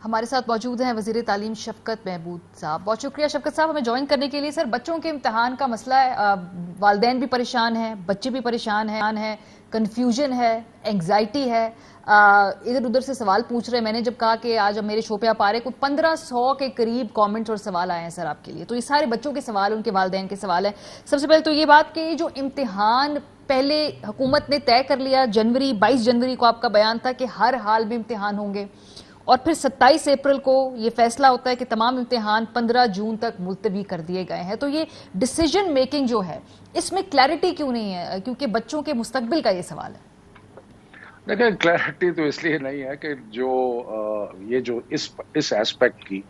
ہمارے ساتھ موجود ہیں وزیر تعلیم شفقت محمود صاحب. بہت شکریہ شفقت صاحب ہمیں جوائن کرنے کے لیے. سر بچوں کے امتحان کا مسئلہ ہے, والدین بھی پریشان ہیں, بچے بھی پریشان ہیں, کنفیوژن ہے, انگزائٹی ہے, ادھر ادھر سے سوال پوچھ رہے ہیں. میں نے جب کہا کہ آج میرے شو پہ آپ آ رہے کو 1500 کے قریب کامنٹس اور سوال آئے ہیں سر آپ کے لیے, تو یہ سارے بچوں کے سوال, ان کے والدین کے سوال ہیں. سب سے پہلے تو یہ بات کہ جو امتحان پہلے حکومت نے طے کر لیا, 22 جنوری کو آپ کا بیان تھا کہ ہر حال میں امتحان ہوں گے, اور پھر 27 اپریل کو یہ فیصلہ ہوتا ہے کہ تمام امتحان 15 جون تک ملتوی کر دیے گئے ہیں. تو یہ ڈیسیجن میکنگ جو ہے اس میں کلیئرٹی کیوں نہیں ہے, کیونکہ بچوں کے مستقبل کا یہ سوال ہے. دیکھیں کلیئرٹی تو اس لیے نہیں ہے کہ جو اس ایسپیکٹ کی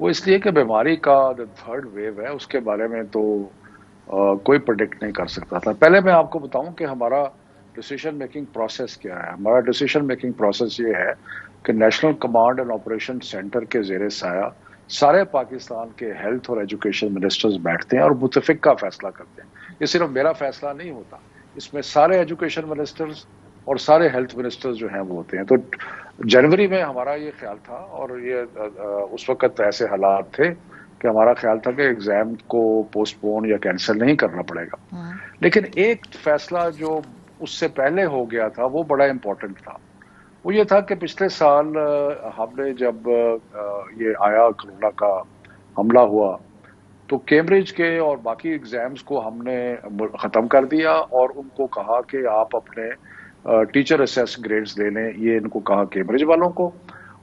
وہ اس لیے کہ بیماری کا جو تھرڈ ویو ہے اس کے بارے میں تو کوئی پریڈکٹ نہیں کر سکتا تھا. پہلے میں آپ کو بتاؤں کہ ہمارا ڈیسیشن میکنگ پروسیس کیا ہے. ہمارا ڈیسیشن میکنگ پروسیس یہ ہے کہ national command and operation centre کے زیر سایہ سارے پاکستان کے ہیلتھ اور ایجوکیشن منسٹرز بیٹھتے ہیں اور متفقہ فیصلہ کرتے ہیں. یہ صرف میرا فیصلہ نہیں ہوتا, اس میں سارے ایجوکیشن منسٹرز اور سارے ہیلتھ منسٹرز جو ہیں وہ ہوتے ہیں. تو جنوری میں ہمارا یہ خیال تھا, اور یہ اس وقت ایسے حالات تھے کہ ہمارا خیال تھا کہ ایگزام کو پوسٹ پون یا کینسل نہیں کرنا پڑے گا. لیکن ایک فیصلہ جو اس سے پہلے ہو گیا تھا وہ بڑا امپورٹنٹ تھا. وہ یہ تھا کہ پچھلے سال ہم نے جب یہ آیا کرونا کا حملہ ہوا تو کیمبرج کے اور باقی ایگزامز کو ہم نے ختم کر دیا اور ان کو کہا کہ آپ اپنے ٹیچر اسیس گریڈز لے لیں. یہ ان کو کہا کیمبرج والوں کو,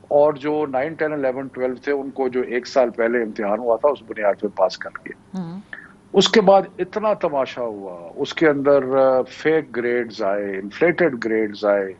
اور جو 9, 10, 11, 12 تھے ان کو جو ایک سال پہلے امتحان ہوا تھا اس بنیاد پہ پاس کر دیے. اس کے بعد اتنا تماشا ہوا, اس کے اندر فیک گریڈز آئے, انفلیٹڈ گریڈز آئے.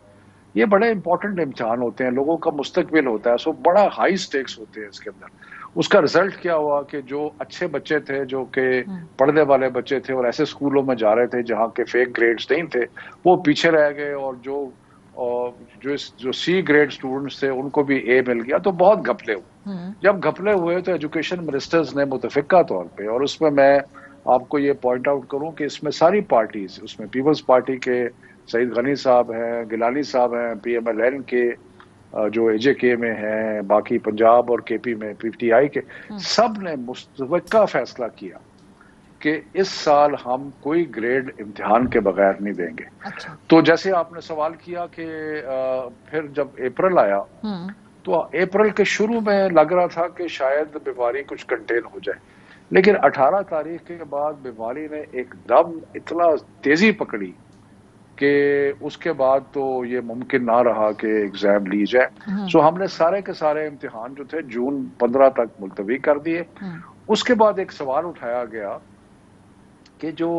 یہ بڑے امپورٹنٹ امتحان ہوتے ہیں, لوگوں کا مستقبل ہوتا ہے, سو بڑا ہائی سٹیکس ہوتے ہیں اس کے اندر. اس کا رزلٹ کیا ہوا کہ جو اچھے بچے تھے, جو کہ پڑھنے والے بچے تھے اور ایسے اسکولوں میں جا رہے تھے جہاں کے فیک گریڈز نہیں تھے, وہ پیچھے رہ گئے, اور جو سی گریڈ اسٹوڈنٹس تھے ان کو بھی اے مل گیا. تو بہت گھپلے ہوئے. جب گھپلے ہوئے تو ایجوکیشن منسٹرز نے متفقہ طور پہ, اور اس میں آپ کو یہ پوائنٹ آؤٹ کروں کہ اس میں ساری پارٹیز, اس میں پیپلز پارٹی کے سعید غنی صاحب ہیں, گیلانی صاحب ہیں, پی ایم ایل این کے جو اے جے کے میں ہیں, باقی پنجاب اور کے پی میں پی ٹی آئی کے, سب نے متفقہ فیصلہ کیا کہ اس سال ہم کوئی گریڈ امتحان کے بغیر نہیں دیں گے. تو جیسے آپ نے سوال کیا کہ پھر جب اپریل آیا تو اپریل کے شروع میں لگ رہا تھا کہ شاید بیماری کچھ کنٹین ہو جائے, لیکن 18 تاریخ کے بعد بیماری نے ایک دم اتنا تیزی پکڑی کہ اس کے بعد تو یہ ممکن نہ رہا کہ ایگزام لی جائے. سو ہم نے سارے کے سارے امتحان جو تھے جون 15 تک ملتوی کر دیے. اس کے بعد ایک سوال اٹھایا گیا کہ جو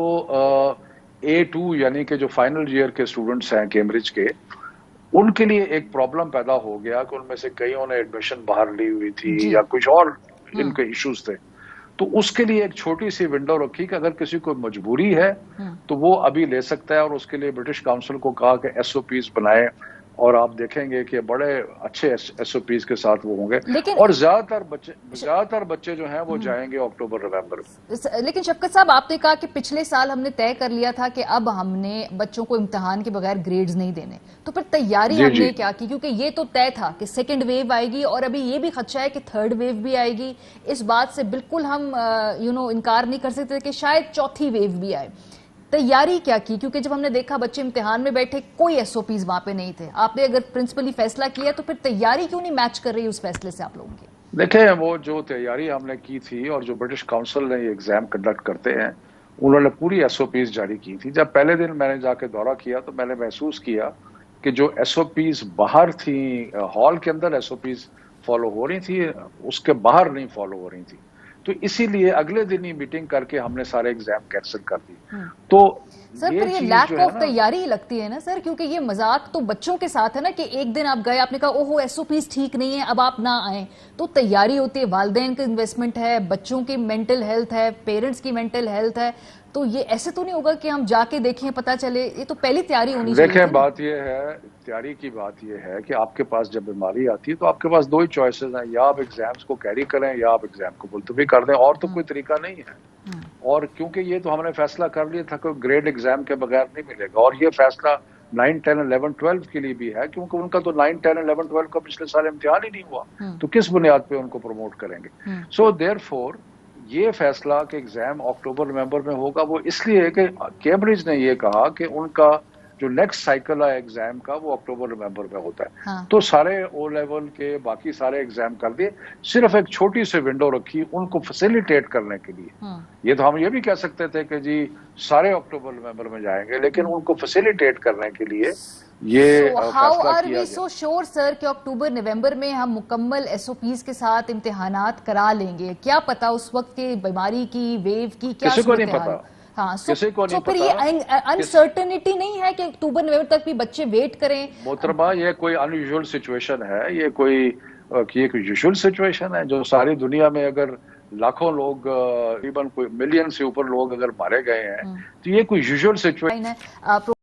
A2 یعنی کہ جو فائنل ایئر کے اسٹوڈنٹس ہیں کیمبرج کے, ان کے لیے ایک پرابلم پیدا ہو گیا کہ ان میں سے کئیوں نے ایڈمیشن باہر لی ہوئی تھی یا کچھ اور ان کے ایشوز تھے. تو اس کے لیے ایک چھوٹی سی ونڈو رکھی کہ اگر کسی کو مجبوری ہے تو وہ ابھی لے سکتا ہے, اور اس کے لیے برٹش کاؤنسل کو کہا کہ ایس او پیز بنائے, اور آپ دیکھیں گے کہ بڑے اچھے ایس او پیز کے ساتھ وہ ہوں گے, اور زیادہ تر بچے جو ہیں وہ جائیں گے اکتوبر نومبر میں. لیکن شفقت صاحب آپ نے کہا کہ پچھلے سال ہم نے طے کر لیا تھا کہ اب ہم نے بچوں کو امتحان کے بغیر گریڈز نہیں دینے, تو پھر تیاری ہم نے کیا کی, کیونکہ یہ تو طے تھا کہ سیکنڈ ویو آئے گی, اور ابھی یہ بھی خدشہ ہے کہ تھرڈ ویو بھی آئے گی. اس بات سے بالکل ہم انکار نہیں کر سکتے کہ شاید چوتھی ویو بھی آئے. تیاری کیا کی, کیونکہ جب ہم نے دیکھا بچے امتحان میں بیٹھے کوئی ایس او پیز وہاں پہ نہیں تھے, آپ نے اگر پرنسپلی فیصلہ کیا تو پھر تیاری کیوں نہیں میچ کر رہی اس فیصلے سے آپ لوگوں کی؟ دیکھیں وہ جو تیاری ہم نے کی تھی اور جو برٹش کاؤنسل نے یہ ایگزام کنڈکٹ کرتے ہیں انہوں نے پوری ایس او پیز جاری کی تھی. جب پہلے دن میں نے جا کے دورہ کیا تو میں نے محسوس کیا کہ جو ایس او پیز باہر تھی, ہال کے اندر ایس او پیز فالو ہو رہی تھی, اس کے باہر نہیں فالو ہو رہی تھی. تو اسی لیے اگلے دن ہی میٹنگ کر کے ہم نے سارے ایگزام کینسل کر دی. تو سر پھر یہ لیک آف تیاری لگتی ہے نا سر, کیونکہ یہ مذاق تو بچوں کے ساتھ ہے نا کہ ایک دن آپ گئے, آپ نے کہا اوہو ایس او پیز ٹھیک نہیں ہے, اب آپ نہ آئیں. تو تیاری ہوتی ہے, والدین کا انویسٹمنٹ ہے, بچوں کی مینٹل ہیلتھ ہے, پیرنٹس کی مینٹل ہیلتھ ہے. تو یہ ایسے تو نہیں ہوگا کہ ہم جا کے دیکھیں پتہ چلے, یہ تو پہلی تیاری ہونی چاہیے. دیکھیں بات یہ ہے, تیاری کی بات یہ ہے کہ آپ کے پاس جب بیماری آتی ہے تو آپ کے پاس دو ہی چوائسز ہیں, یا آپ ایگزامز کو کیری کریں یا آپ ایگزام کو ملتوی کر دیں, اور تو کوئی طریقہ نہیں ہے. اور کیونکہ یہ تو ہم نے فیصلہ کر لیا تھا کہ گریڈ ایگزام کے بغیر نہیں ملے گا, اور یہ فیصلہ 9, 10, 11, 12 کے لیے بھی ہے، کیونکہ ان کا تو 9, 10, 11, 12 کا پچھلے سال امتحان ہی نہیں ہوا، تو کس بنیاد پہ ان کو پروموٹ کریں گے؟ سو دیر فور یہ فیصلہ کہ ایگزام اکتوبر نومبر میں ہوگا وہ اس لیے ہے کہ کیمبرج نے یہ کہا کہ ان کا جو نیکسٹ سائیکل ہے ایگزام کا وہ اکتوبر نومبر میں ہوتا ہے، تو سارے او لیول کے باقی سارے ایگزام کر دیے، صرف ایک چھوٹی سی ونڈو رکھی ان کو فیسیلیٹیٹ کرنے کے لیے۔ یہ تو ہم یہ بھی کہہ سکتے تھے کہ جی سارے اکتوبر نومبر میں جائیں گے، لیکن ان کو فیسیلیٹیٹ کرنے کے لیے یہ فیصلہ کیا گیا۔ سو شور سر کہ اکتوبر نومبر میں ہم مکمل ایس او پیز کے ساتھ امتحانات کرا لیں گے، کیا پتا اس وقت کے بیماری کی ویو کی کیا کسی کو نہیں پتا، ہاں کسی کو نہیں پھر پتا۔ یہ انسرٹنٹی نہیں ہے کہ اکتوبر نومبر تک بھی بچے ویٹ کریں؟ محترمہ یہ کوئی ان یوزول سچویشن ہے، یہ کوئی یوزول سچویشن ہے جو ساری دنیا میں اگر لاکھوں لوگ تقریباً کوئی ملین سے اوپر لوگ اگر مارے گئے ہیں تو یہ کوئی یوزول سچویشن ہے۔